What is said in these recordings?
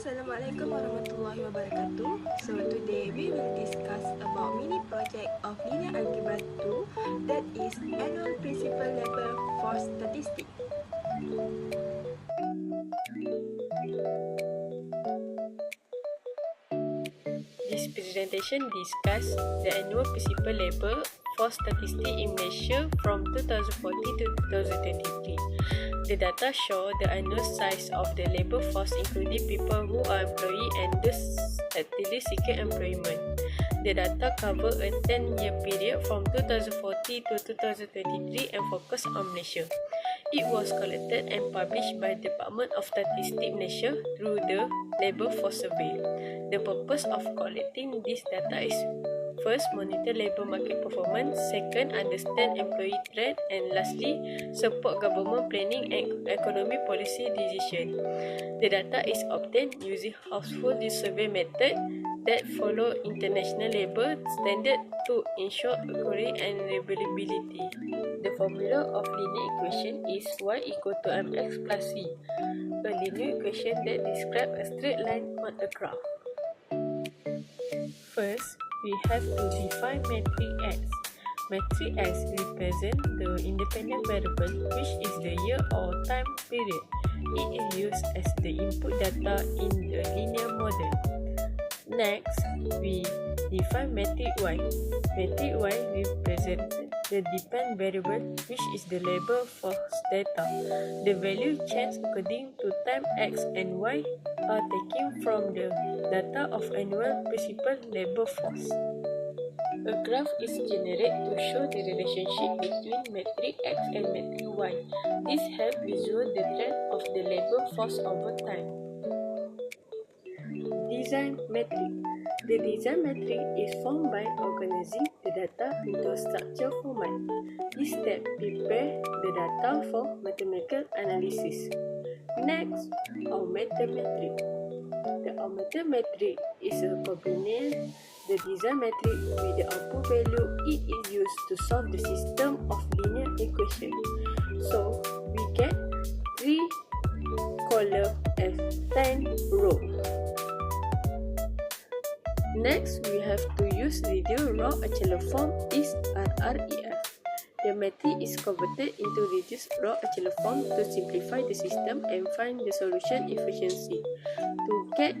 Assalamualaikum warahmatullahi wabarakatuh. So today we will discuss about mini project of linear algebra 2, that is annual principal level for statistics. This presentation discusses the annual principal label for statistics in Malaysia from 2014 to 2023. The data show the annual size of the labour force including people who are employed and those actively seeking employment. The data cover a 10-year period from 2014 to 2023 and focus on Malaysia. It was collected and published by the Department of Statistics Malaysia through the Labour Force Survey. The purpose of collecting this data is first, monitor labour market performance, second, understand employee trend, and lastly, support government planning and economic policy decision. The data is obtained using household survey method that follow international labour standard to ensure accuracy and reliability. The formula of linear equation is y equal to mx plus c, a linear equation that describes a straight line on a graph. First, we have to define matrix X. Matrix X represents the independent variable, which is the year or time period. It is used as the input data in the linear model. Next, we define matrix Y. Matrix Y represents the dependent variable, which is the labour force data. The value changes according to time X and Y are taken from the data of annual principal labour force. A graph is generated to show the relationship between matrix X and matrix Y. This helps visualize the trend of the labour force over time. Design matrix. The design matrix is formed by organizing the data into a structured format. This step prepares the data for mathematical analysis. Next, augmented matrix. The augmented matrix is a combination the design matrix with the output value. It is used to solve the system of linear equation. So we get 3 columns and 10 rows. Next, we have to use reduced raw echelon form is RREF. The matrix is converted into reduced raw echelon form to simplify the system and find the solution efficiency. To get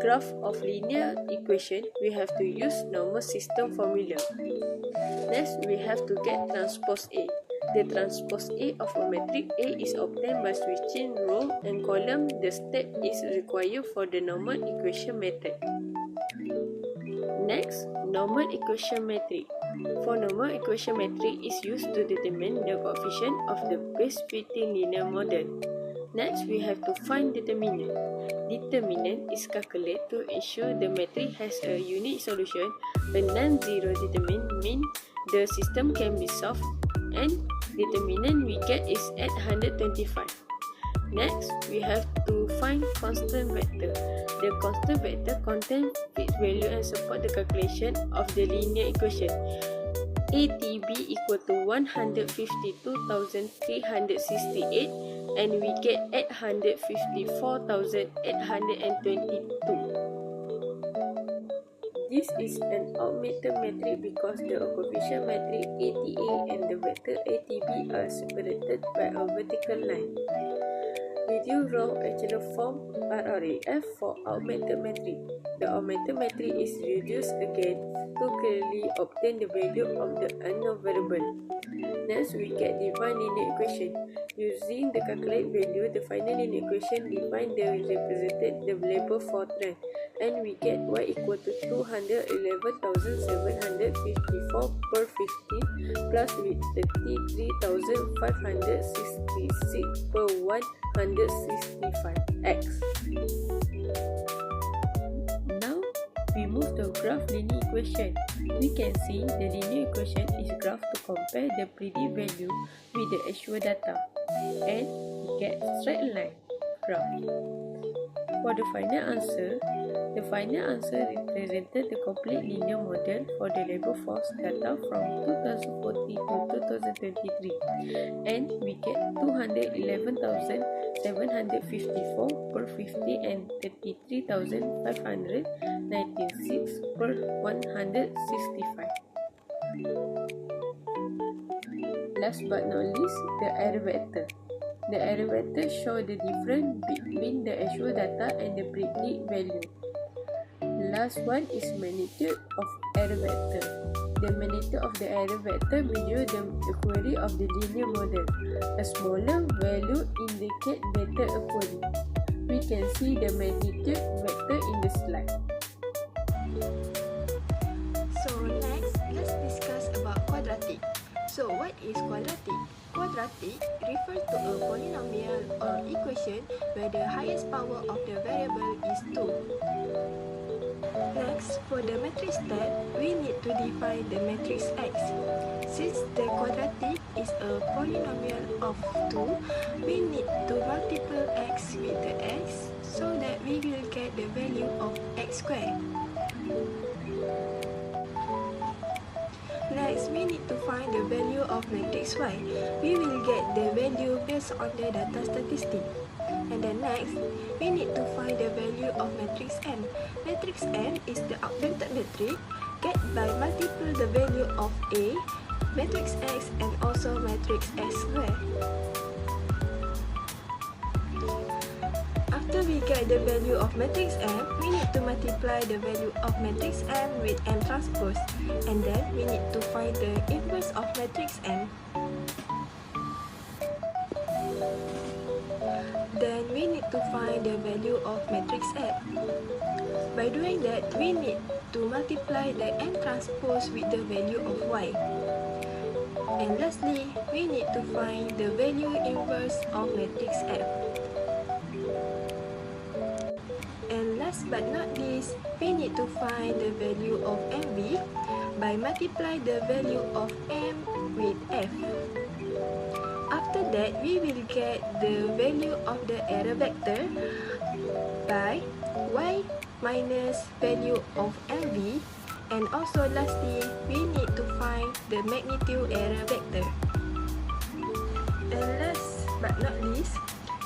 graph of linear equation, we have to use normal system formula. Next, we have to get transpose A. The transpose A of a matrix A is obtained by switching row and column. The step is required for the normal equation method. Next, normal equation matrix. For normal equation matrix is used to determine the coefficient of the base fitting linear model. Next, we have to find determinant. Determinant is calculated to ensure the matrix has a unique solution. A non-zero determinant means the system can be solved, and determinant we get is at 125. Next, we have to find constant vector. The constant vector contains fixed value and support the calculation of the linear equation. ATB equal to 152,368 and we get 854,822. This is an augmented matrix because the coefficient matrix ATA and the vector ATB are separated by a vertical line. Reduced raw echelon form RREF for augmented matrix. The augmented matrix is reduced again to clearly obtain the value of the unknown variable. Next, we get define linear equation. Using the calculate value, the final linear equation define the represented the labour for trend, and we get y equal to 211,754 per 50 plus with 33,566 per 165x. Now we move to graph linear equation. We can see the linear equation is graph to compare the predict value with the actual data, and we get straight line graph. For the final answer represented the complete linear model for the labor force data from 2014 to 2023, and we get 211,754 per 50 and 33,596 per 165. Last but not least, the error vector. The error vector shows the difference between the actual data and the predicted value. Last one is magnitude of error vector. The magnitude of the error vector measures the accuracy of the linear model. A smaller value indicates better accuracy. We can see the magnitude vector in the slide. So next, let's discuss about quadratic. So what is quadratic? Quadratic refers to a polynomial or equation where the highest power of the variable is 2. Next, for the matrix step, we need to define the matrix X. Since the quadratic is a polynomial of 2, we need to multiply X with the X so that we will get the value of X squared. Next, we need to find the value of matrix Y. We will get the value based on the data statistic. And then next, we need to find the value of matrix M. Matrix M is the augmented matrix get by multiply the value of A, matrix X, and also matrix X squared. After we get the value of matrix M, we need to multiply the value of matrix M with M transpose, and then we need to find the inverse of matrix M. Then we need to find the value of matrix F. By doing that, we need to multiply the M transpose with the value of Y. And lastly, we need to find the value inverse of matrix F. And last but not least, we need to find the value of MV by multiply the value of M with F. After that, we will get the value of the error vector by Y minus value of MV, and also lastly, we need to find the magnitude error vector. And last but not least,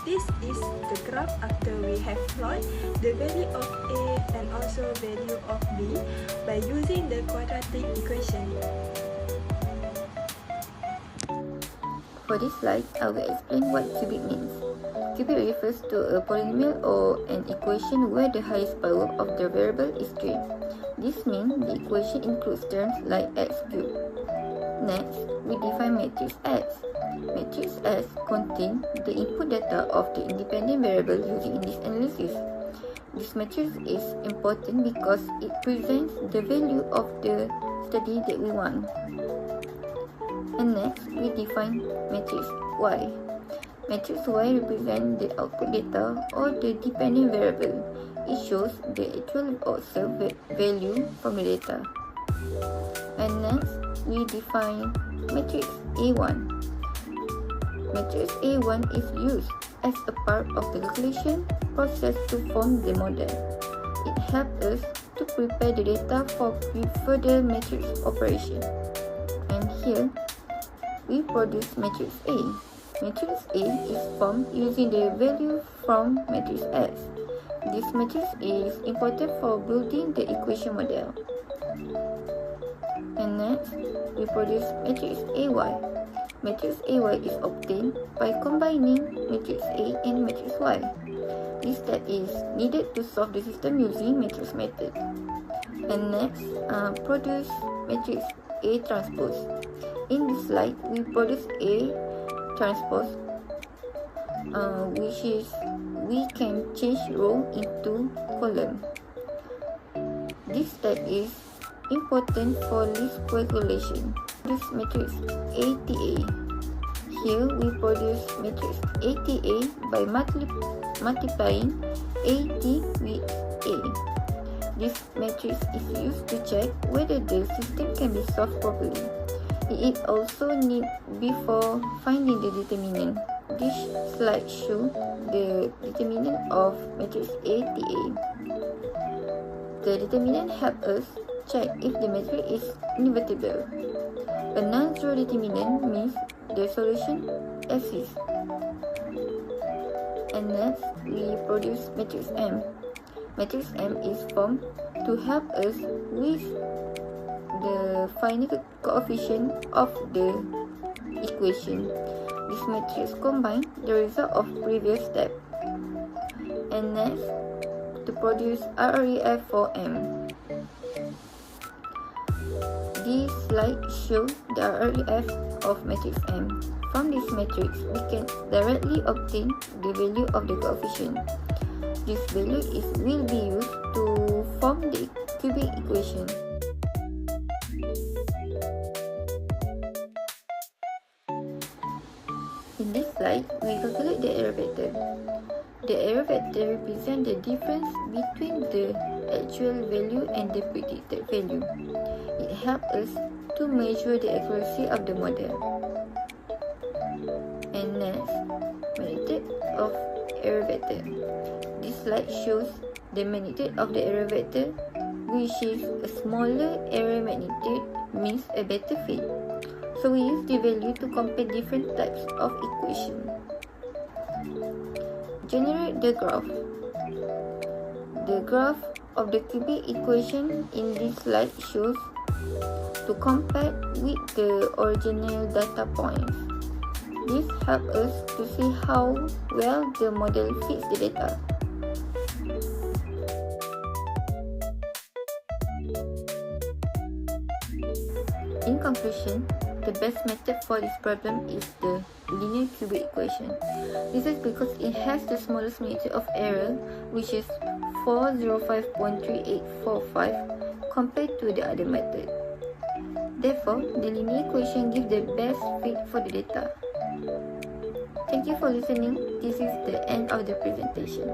this is the graph after we have plot the value of A and also value of B by using the quadratic equation. For this slide, I will explain what cubic means. Cubic refers to a polynomial or an equation where the highest power of the variable is 3. This means the equation includes terms like x cubed. Next, we define matrix X. Matrix S contains the input data of the independent variable used in this analysis. This matrix is important because it presents the value of the study that we want. And next, we define matrix Y. Matrix Y represents the output data or the dependent variable. It shows the actual observed value from the data. And next, we define matrix A1. Matrix A1 is used as a part of the calculation process to form the model. It helps us to prepare the data for further matrix operation. And here, we produce matrix A. Matrix A is formed using the value from matrix X. This matrix A is important for building the equation model. And next, we produce matrix AY. Matrix AY is obtained by combining matrix A and matrix Y. This step is needed to solve the system using matrix method. And next, produce matrix A transpose. In this slide, we produce A transpose, which is we can change row into column. This step is important for list calculation. This matrix ATA. Here we produce matrix ATA by multiplying AT with A. This matrix is used to check whether the system can be solved properly. It also needs before finding the determinant. This slide shows the determinant of matrix ATA. The determinant helps us check if the matrix is invertible. A non-zero determinant means the solution exists. And next, we produce matrix M. Matrix M is formed to help us with the final coefficient of the equation. This matrix combines the result of previous step. And next, to produce RREF for M. This slide shows the RREF of matrix M. From this matrix, we can directly obtain the value of the coefficient. This value will be used to form the cubic equation. In this slide, we calculate the error vector. The error vector represents the difference between the actual value and the predicted value. It helps us to measure the accuracy of the model. And next, magnitude of error vector. This slide shows the magnitude of the error vector, which is a smaller error magnitude means a better fit. So we use the value to compare different types of equation. Generate the graph. The graph of the cubic equation in this slide shows to compare with the original data points. This helps us to see how well the model fits the data. In conclusion, the best method for this problem is the linear cubic equation. This is because it has the smallest magnitude of error, which is 405.3845 compared to the other method. Therefore, the linear equation gives the best fit for the data. Thank you for listening. This is the end of the presentation.